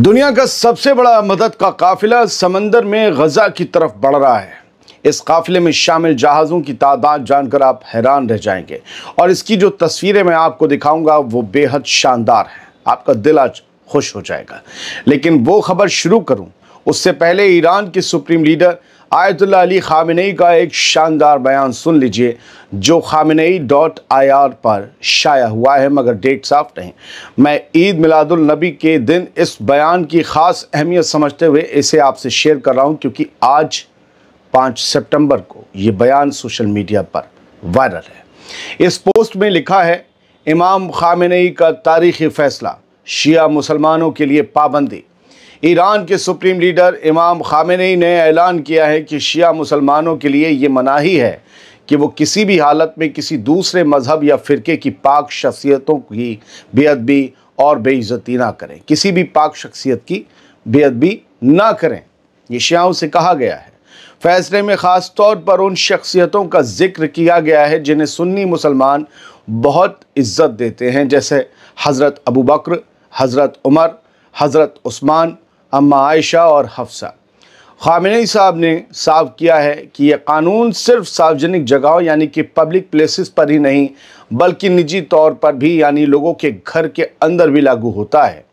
दुनिया का सबसे बड़ा मदद का काफिला समंदर में गजा की तरफ बढ़ रहा है। इस काफिले में शामिल जहाज़ों की तादाद जानकर आप हैरान रह जाएंगे और इसकी जो तस्वीरें मैं आपको दिखाऊंगा वो बेहद शानदार है। आपका दिल आज खुश हो जाएगा। लेकिन वो खबर शुरू करूं उससे पहले ईरान के supreme leader Ayatollah Ali Khamenei का एक शानदार बयान सुन लीजिए जो khamenei.ir पर शाया हुआ है, मगर डेट साफ नहीं। मैं ईद मिलादुल नबी के दिन इस बयान की ख़ास अहमियत समझते हुए इसे आपसे शेयर कर रहा हूं, क्योंकि आज 5 सितंबर को ये बयान सोशल मीडिया पर वायरल है। इस पोस्ट में लिखा है, इमाम खामेनेई का तारीख़ी फ़ैसला, शिया मुसलमानों के लिए पाबंदी। ईरान के सुप्रीम लीडर इमाम खामेनेई ने ऐलान किया है कि शिया मुसलमानों के लिए ये मनाही है कि वो किसी भी हालत में किसी दूसरे मज़हब या फ़िरके की पाक शख्सियतों की बेअदबी और बेइज्जती ना करें। किसी भी पाक शख्सियत की बेअदबी ना करें, ये शियाओं से कहा गया है। फ़ैसले में ख़ास तौर पर उन शख्सियतों का जिक्र किया गया है जिन्हें सुन्नी मुसलमान बहुत इज़्ज़त देते हैं, जैसे हज़रत अबू बकर, हज़रत उमर, हज़रत उस्मान, अम्मा आयशा और हफ्सा। खामेनेई साहब ने साफ किया है कि यह कानून सिर्फ सार्वजनिक जगहों यानी कि पब्लिक प्लेसेस पर ही नहीं बल्कि निजी तौर पर भी यानी लोगों के घर के अंदर भी लागू होता है।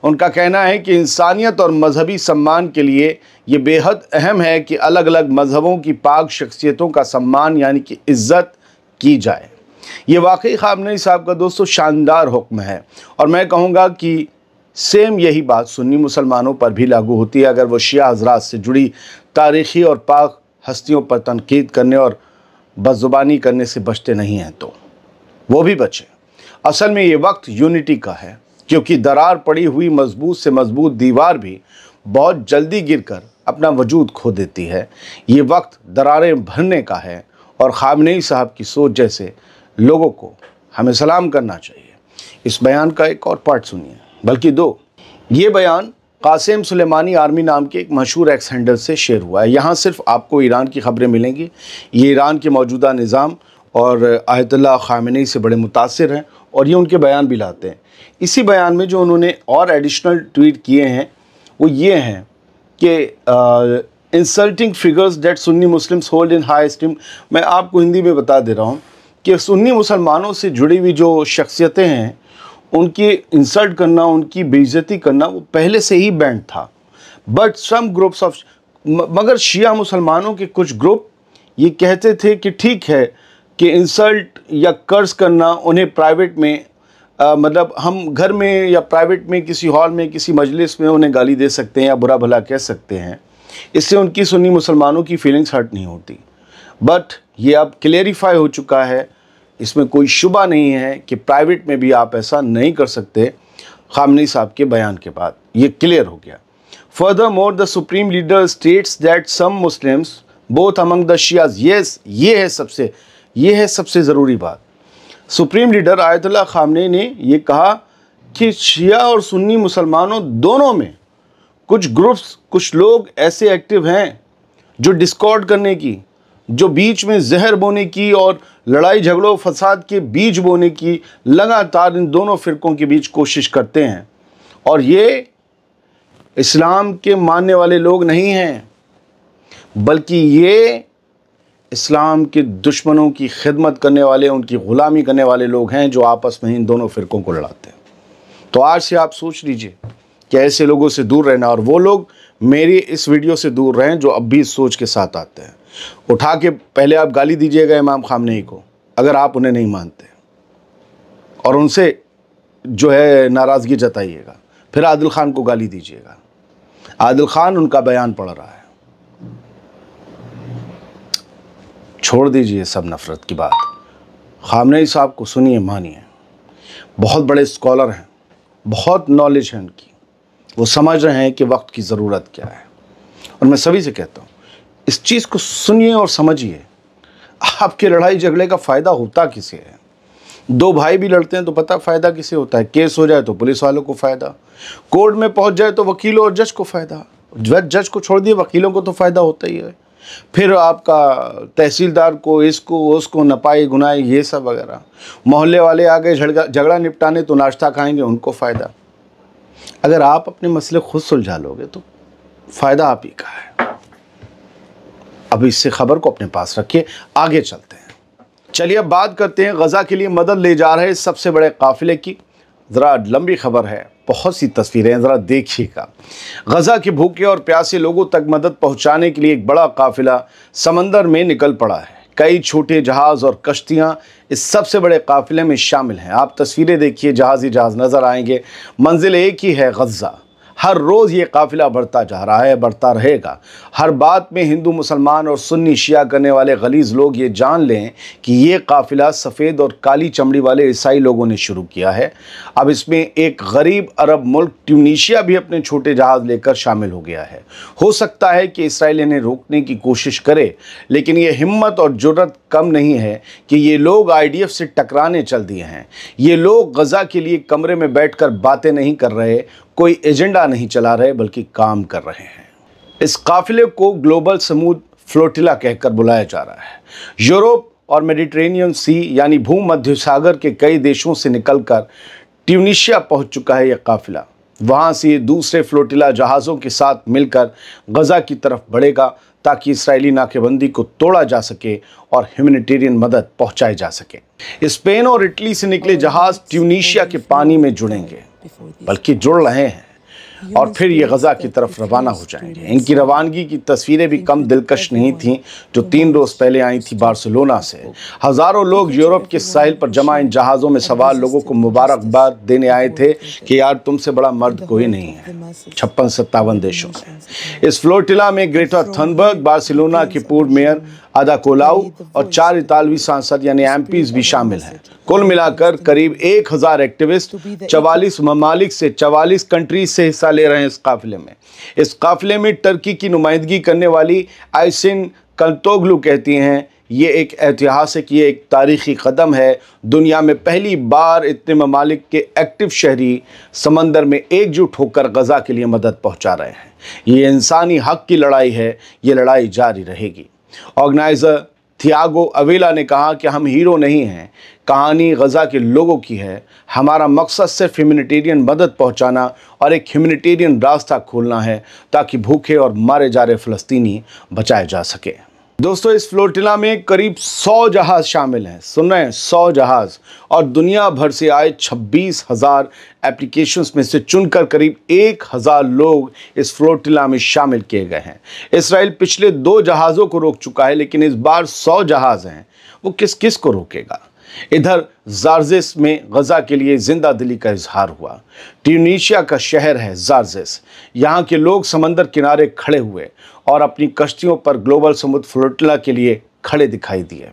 उनका कहना है कि इंसानियत और मजहबी सम्मान के लिए ये बेहद अहम है कि अलग अलग मज़हबों की पाक शख्सियतों का सम्मान यानी कि इज़्ज़त की जाए। ये वाकई खामेनेई साहब का दोस्तों शानदार हुक्म है और मैं कहूँगा कि सेम यही बात सुन्नी मुसलमानों पर भी लागू होती है अगर वो शिया हज़रात से जुड़ी तारीख़ी और पाक हस्तियों पर तनकीद करने और बदज़ुबानी करने से बचते नहीं हैं तो वो भी बचें। असल में ये वक्त यूनिटी का है, क्योंकि दरार पड़ी हुई मजबूत से मजबूत दीवार भी बहुत जल्दी गिरकर अपना वजूद खो देती है। ये वक्त दरारें भरने का है और खामेनेई साहब की सोच जैसे लोगों को हमें सलाम करना चाहिए। इस बयान का एक और पार्ट सुनिए, बल्कि 2। ये बयान कासिम सुलेमानी आर्मी नाम के एक मशहूर एक्स हैंडल से शेयर हुआ है। यहाँ सिर्फ आपको ईरान की खबरें मिलेंगी। ये ईरान के मौजूदा निज़ाम और आयतुल्लाह खामेनेई से बड़े मुतासिर हैं और ये उनके बयान भी लाते हैं। इसी बयान में जो उन्होंने और एडिशनल ट्वीट किए हैं वो ये हैं कि insulting figures that Sunni Muslims hold in high esteem. मैं आपको हिंदी में बता दे रहा हूँ कि सुन्नी मुसलमानों से जुड़ी हुई जो शख्सियतें हैं उनकी इंसल्ट करना, उनकी बेइज्जती करना वो पहले से ही बैंड था। बट सम ग्रुप्स ऑफ मगर शिया मुसलमानों के कुछ ग्रुप ये कहते थे कि ठीक है कि इंसल्ट या कर्ज करना उन्हें प्राइवेट में मतलब हम घर में या प्राइवेट में किसी हॉल में किसी मजलिस में उन्हें गाली दे सकते हैं या बुरा भला कह सकते हैं, इससे उनकी सुन्नी मुसलमानों की फीलिंग्स हर्ट नहीं होती। बट ये अब क्लियरिफाई हो चुका है, इसमें कोई शुबा नहीं है कि प्राइवेट में भी आप ऐसा नहीं कर सकते। खामेनेई साहब के बयान के बाद ये क्लियर हो गया। Furthermore the supreme leader states that some Muslims both among the Shias, yes ये है सबसे ज़रूरी बात। सुप्रीम लीडर आयतुल्लाह खामेनेई ने ये कहा कि शिया और सुन्नी मुसलमानों दोनों में कुछ ग्रुप्स, कुछ लोग ऐसे एक्टिव हैं जो डिस्कॉर्ड करने की, जो बीच में जहर बोने की और लड़ाई झगड़ों फसाद के बीज बोने की लगातार इन दोनों फ़िरकों के बीच कोशिश करते हैं। और ये इस्लाम के मानने वाले लोग नहीं हैं, बल्कि ये इस्लाम के दुश्मनों की खिदमत करने वाले, उनकी ग़ुलामी करने वाले लोग हैं जो आपस में इन दोनों फ़िरक़ों को लड़ाते हैं। तो आज से आप सोच लीजिए कि ऐसे लोगों से दूर रहना, और वो लोग मेरी इस वीडियो से दूर रहें जो अब भी इस सोच के साथ आते हैं। उठा के पहले आप गाली दीजिएगा इमाम ख़ामनेई को अगर आप उन्हें नहीं मानते, और उनसे जो है नाराज़गी जताइएगा, फिर आदिल ख़ान को गाली दीजिएगा। आदिल ख़ान उनका बयान पढ़ रहा है। छोड़ दीजिए सब नफ़रत की बात। ख़ामनेई साहब को सुनिए, मानिए। बहुत बड़े स्कॉलर हैं, बहुत नॉलेज है उनकी, वो समझ रहे हैं कि वक्त की ज़रूरत क्या है। और मैं सभी से कहता हूँ, इस चीज़ को सुनिए और समझिए। आपके लड़ाई झगड़े का फ़ायदा होता किसे है? दो भाई भी लड़ते हैं तो पता फ़ायदा किसे होता है? केस हो जाए तो पुलिस वालों को फ़ायदा, कोर्ट में पहुंच जाए तो वकीलों और जज को फ़ायदा। जज को छोड़ दिए, वकीलों को तो फ़ायदा होता ही है। फिर आपका तहसीलदार को, इसको उसको, नपाई गुनाई ये सब वगैरह। मोहल्ले वाले आ गए झगड़ा निपटाने तो नाश्ता खाएंगे, उनको फ़ायदा। अगर आप अपने मसले खुद सुलझा लोगे तो फ़ायदा आप ही का है। अब इससे खबर को अपने पास रखिए, आगे चलते हैं। चलिए अब बात करते हैं गज़ा के लिए मदद ले जा रहे सबसे बड़े काफ़िले की। ज़रा लंबी खबर है, बहुत सी तस्वीरें, ज़रा देखिएगा। गज़ा के भूखे और प्यासे लोगों तक मदद पहुंचाने के लिए एक बड़ा काफ़िला समंदर में निकल पड़ा है। कई छोटे जहाज़ और कश्तियां इस सबसे बड़े काफ़िले में शामिल हैं। आप तस्वीरें देखिए, जहाज़ ही जहाज़ नज़र आएंगे। मंजिल एक ही है, गज़ा। हर रोज़ ये काफ़िला बढ़ता जा रहा है, बढ़ता रहेगा। हर बात में हिंदू मुसलमान और सुन्नी शिया करने वाले गलीज़ लोग ये जान लें कि ये काफ़िला सफ़ेद और काली चमड़ी वाले ईसाई लोगों ने शुरू किया है। अब इसमें एक गरीब अरब मुल्क ट्यूनीशिया भी अपने छोटे जहाज़ लेकर शामिल हो गया है। हो सकता है कि इसराइल इन्हें रोकने की कोशिश करे, लेकिन ये हिम्मत और जुर्रत कम नहीं है कि ये लोग IDF से टकराने चल दिए हैं। ये लोग गज़ा के लिए कमरे में बैठकर बातें नहीं कर रहे, कोई एजेंडा नहीं चला रहे, बल्कि काम कर रहे हैं। इस काफिले को ग्लोबल समूद फ्लोटिला कहकर बुलाया जा रहा है। यूरोप और मेडिटेरेनियन सी यानी भूमध्य सागर के कई देशों से निकलकर ट्यूनीशिया पहुंच चुका है यह काफिला। वहां से ये दूसरे फ्लोटिला जहाज़ों के साथ मिलकर गज़ा की तरफ बढ़ेगा ताकि इसराइली नाकेबंदी को तोड़ा जा सके और ह्यूमैनिटेरियन मदद पहुंचाई जा सके। स्पेन और इटली से निकले जहाज़ ट्यूनीशिया के पानी में जुड़ेंगे, बल्कि जुड़ रहे हैं, और फिर ये गज़ा की तरफ रवाना हो जाएंगे। इनकी रवानगी की तस्वीरें भी कम दिलकश नहीं थीं जो 3 रोज़ पहले आई थी बार्सिलोना से। हज़ारों लोग यूरोप के साहिल पर जमा इन जहाज़ों में सवार लोगों को मुबारकबाद देने आए थे कि यार तुमसे बड़ा मर्द कोई नहीं है। 56-57 देशों से इस फ्लोटिला में ग्रेटा थनबर्ग, बार्सिलोना के पूर्व मेयर आदा कोलाउ और 4 इतालवी सांसद यानी MPs भी शामिल हैं। कुल मिलाकर करीब 1000 एक्टिविस्ट 44 ममालिक से 44 कंट्रीज से हिस्सा ले रहे हैं इस काफिले में। इस काफिले में टर्की की नुमाइंदगी करने वाली आइसिन कल्तोगलू कहती हैं, ये एक ऐतिहासिक, ये एक तारीखी कदम है। दुनिया में पहली बार इतने ममालिक के एक्टिव शहरी समंदर में एकजुट होकर गज़ा के लिए मदद पहुंचा रहे हैं। ये इंसानी हक की लड़ाई है, ये लड़ाई जारी रहेगी। ऑर्गेनाइज़र थियागो अवेला ने कहा कि हम हीरो नहीं हैं, कहानी गज़ा के लोगों की है। हमारा मकसद सिर्फ ह्यूमैनिटेरियन मदद पहुंचाना और एक ह्यूमैनिटेरियन रास्ता खोलना है ताकि भूखे और मारे जा रहे फ़लस्तीनी बचाए जा सके। दोस्तों, इस फ्लोटिला में करीब 100 जहाज़ शामिल हैं। सुन रहे हैं, 100 जहाज़, और दुनिया भर से आए 26,000 एप्लीकेशंस में से चुनकर करीब 1000 लोग इस फ्लोटिला में शामिल किए गए हैं। इसराइल पिछले 2 जहाज़ों को रोक चुका है, लेकिन इस बार 100 जहाज़ हैं। वो किस किस को रोकेगा? इधर जार्जिस में गज़ा के लिए जिंदा दिली का इजहार हुआ। ट्यूनीशिया का शहर है जार्जिस। यहाँ के लोग समंदर किनारे खड़े हुए और अपनी कश्तियों पर ग्लोबल समुद्र फ्लोटिला के लिए खड़े दिखाई दिए,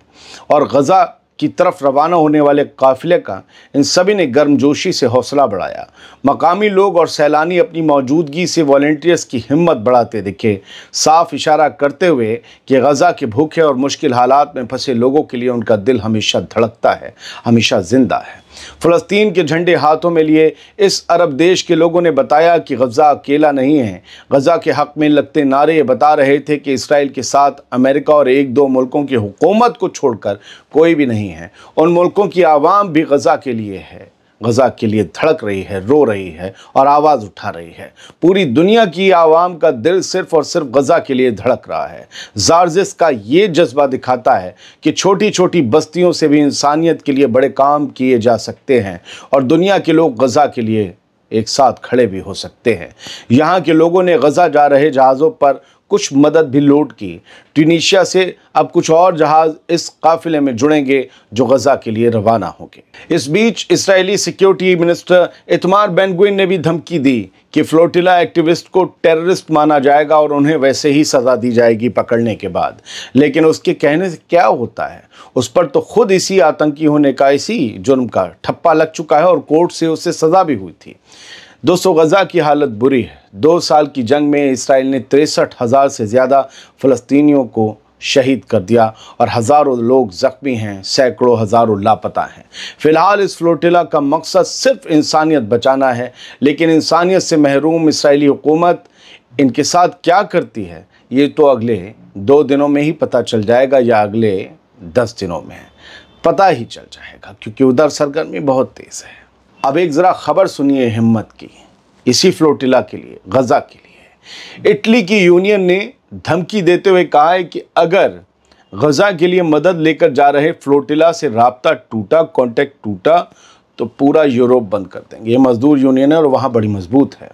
और गज़ा की तरफ रवाना होने वाले काफिले का इन सभी ने गर्मजोशी से हौसला बढ़ाया। मकामी लोग और सैलानी अपनी मौजूदगी से वॉलंटियर्स की हिम्मत बढ़ाते दिखे, साफ इशारा करते हुए कि गज़ा के भूखे और मुश्किल हालात में फंसे लोगों के लिए उनका दिल हमेशा धड़कता है, हमेशा जिंदा है। फ़लस्तीन के झंडे हाथों में लिए इस अरब देश के लोगों ने बताया कि गज़ा अकेला नहीं है। गज़ा के हक़ में लगते नारे ये बता रहे थे कि इसराइल के साथ अमेरिका और 1-2 मुल्कों की हुकूमत को छोड़कर कोई भी नहीं है। उन मुल्कों की आवाम भी गज़ा के लिए है। गज़ा के लिए धड़क रही है, रो रही है और आवाज़ उठा रही है। पूरी दुनिया की आवाम का दिल सिर्फ़ और सिर्फ गज़ा के लिए धड़क रहा है। ज़ारजिस का ये जज्बा दिखाता है कि छोटी छोटी बस्तियों से भी इंसानियत के लिए बड़े काम किए जा सकते हैं और दुनिया के लोग गज़ा के लिए एक साथ खड़े भी हो सकते हैं। यहाँ के लोगों ने गज़ा जा रहे जहाज़ों पर कुछ मदद भी लोड की। ट्यूनीशिया से अब कुछ और जहाज़ इस काफिले में जुड़ेंगे जो गज़ा के लिए रवाना होंगे। इस बीच इस्राएली सिक्योरिटी मिनिस्टर इतमार बेन-ग्विर ने भी धमकी दी कि फ्लोटिला एक्टिविस्ट को टेररिस्ट माना जाएगा और उन्हें वैसे ही सज़ा दी जाएगी पकड़ने के बाद। लेकिन उसके कहने से क्या होता है, उस पर तो खुद इसी आतंकी होने का, इसी जुर्म का ठप्पा लग चुका है और कोर्ट से उसे सज़ा भी हुई थी। दोस्तों, गज़ा की हालत बुरी है। 2 साल की जंग में इसराइल ने 63,000 से ज़्यादा फ़लस्तीनियों को शहीद कर दिया और हज़ारों लोग ज़ख्मी हैं, सैकड़ों हज़ारों लापता हैं। फ़िलहाल इस फ्लोटिला का मकसद सिर्फ इंसानियत बचाना है, लेकिन इंसानियत से महरूम इसराइली हुकूमत इनके साथ क्या करती है ये तो अगले 2 दिनों में ही पता चल जाएगा या अगले 10 दिनों में पता ही चल जाएगा, क्योंकि उधर सरगर्मी बहुत तेज़ है। अब एक ज़रा खबर सुनिए हिम्मत की, इसी फ्लोटिला के लिए, गज़ा के लिए। इटली की यूनियन ने धमकी देते हुए कहा है कि अगर गज़ा के लिए मदद लेकर जा रहे फ्लोटिला से राब्ता टूटा, कांटेक्ट टूटा, तो पूरा यूरोप बंद कर देंगे। ये मजदूर यूनियन है और वहाँ बड़ी मजबूत है।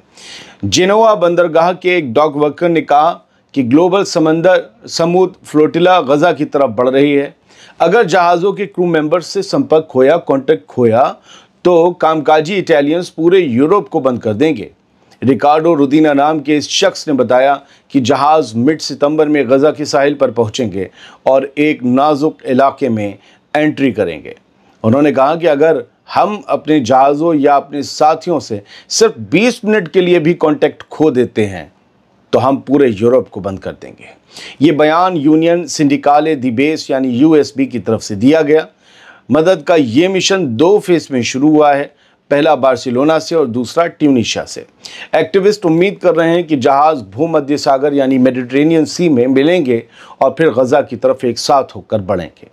जेनोवा बंदरगाह के एक डॉक वर्कर ने कहा कि ग्लोबल समुद्र फ्लोटिला गज़ा की तरफ बढ़ रही है। अगर जहाज़ों के क्रू मेंबर्स से संपर्क खोया, कांटेक्ट खोया, तो कामकाजी इटालियंस पूरे यूरोप को बंद कर देंगे। रिकार्डो रुदीना नाम के इस शख्स ने बताया कि जहाज़ मिड सितंबर में गज़ा के साहिल पर पहुंचेंगे और एक नाजुक इलाके में एंट्री करेंगे। उन्होंने कहा कि अगर हम अपने जहाज़ों या अपने साथियों से सिर्फ 20 मिनट के लिए भी कांटेक्ट खो देते हैं तो हम पूरे यूरोप को बंद कर देंगे। ये बयान यूनियन सिंडिकाले दी बेस यानी यूएसबी की तरफ से दिया गया। मदद का ये मिशन 2 फेज में शुरू हुआ है, पहला बार्सिलोना से और दूसरा ट्यूनीशिया से। एक्टिविस्ट उम्मीद कर रहे हैं कि जहाज़ भूमध्य सागर यानी मेडिटेरेनियन सी में मिलेंगे और फिर गज़ा की तरफ एक साथ होकर बढ़ेंगे।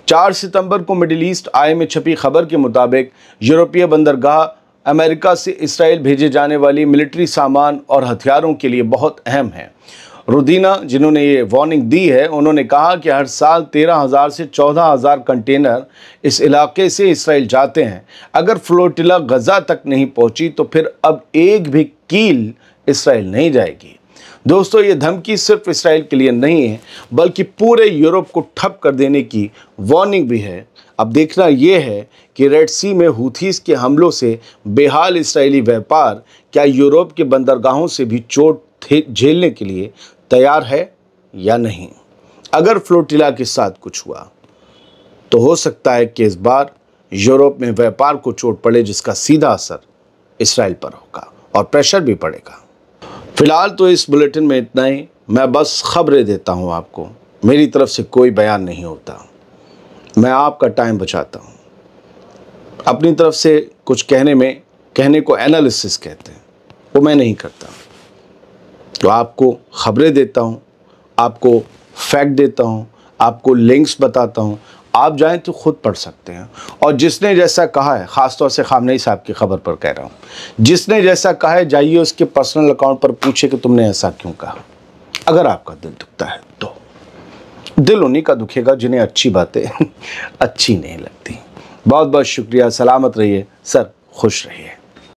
4 सितंबर को मिडिल ईस्ट आई में छपी खबर के मुताबिक यूरोपीय बंदरगाह अमेरिका से इसराइल भेजे जाने वाली मिलिट्री सामान और हथियारों के लिए बहुत अहम है। रुदीना, जिन्होंने ये वार्निंग दी है, उन्होंने कहा कि हर साल 13,000 से 14,000 कंटेनर इस इलाके से इसराइल जाते हैं। अगर फ्लोटिला गज़ा तक नहीं पहुंची तो फिर अब एक भी कील इसराइल नहीं जाएगी। दोस्तों, ये धमकी सिर्फ इसराइल के लिए नहीं है, बल्कि पूरे यूरोप को ठप कर देने की वार्निंग भी है। अब देखना यह है कि रेड सी में हूथीस के हमलों से बेहाल इसराइली व्यापार क्या यूरोप के बंदरगाहों से भी चोट झेलने के लिए तैयार है या नहीं। अगर फ्लोटिला के साथ कुछ हुआ तो हो सकता है कि इस बार यूरोप में व्यापार को चोट पड़े, जिसका सीधा असर इसराइल पर होगा और प्रेशर भी पड़ेगा। फिलहाल तो इस बुलेटिन में इतना ही। मैं बस खबरें देता हूं आपको, मेरी तरफ से कोई बयान नहीं होता। मैं आपका टाइम बचाता हूं। अपनी तरफ से कुछ कहने को एनालिसिस कहते हैं, वो मैं नहीं करता। तो आपको खबरें देता हूँ, आपको फैक्ट देता हूँ, आपको लिंक्स बताता हूँ। आप जाएं तो खुद पढ़ सकते हैं। और जिसने जैसा कहा है, ख़ासतौर से खामनेई साहब की खबर पर कह रहा हूँ, जिसने जैसा कहा है जाइए उसके पर्सनल अकाउंट पर पूछे कि तुमने ऐसा क्यों कहा। अगर आपका दिल दुखता है तो दिल उन्हीं का दुखेगा जिन्हें अच्छी बातें अच्छी नहीं लगती। बहुत बहुत शुक्रिया। सलामत रहिए सर, खुश रहिए।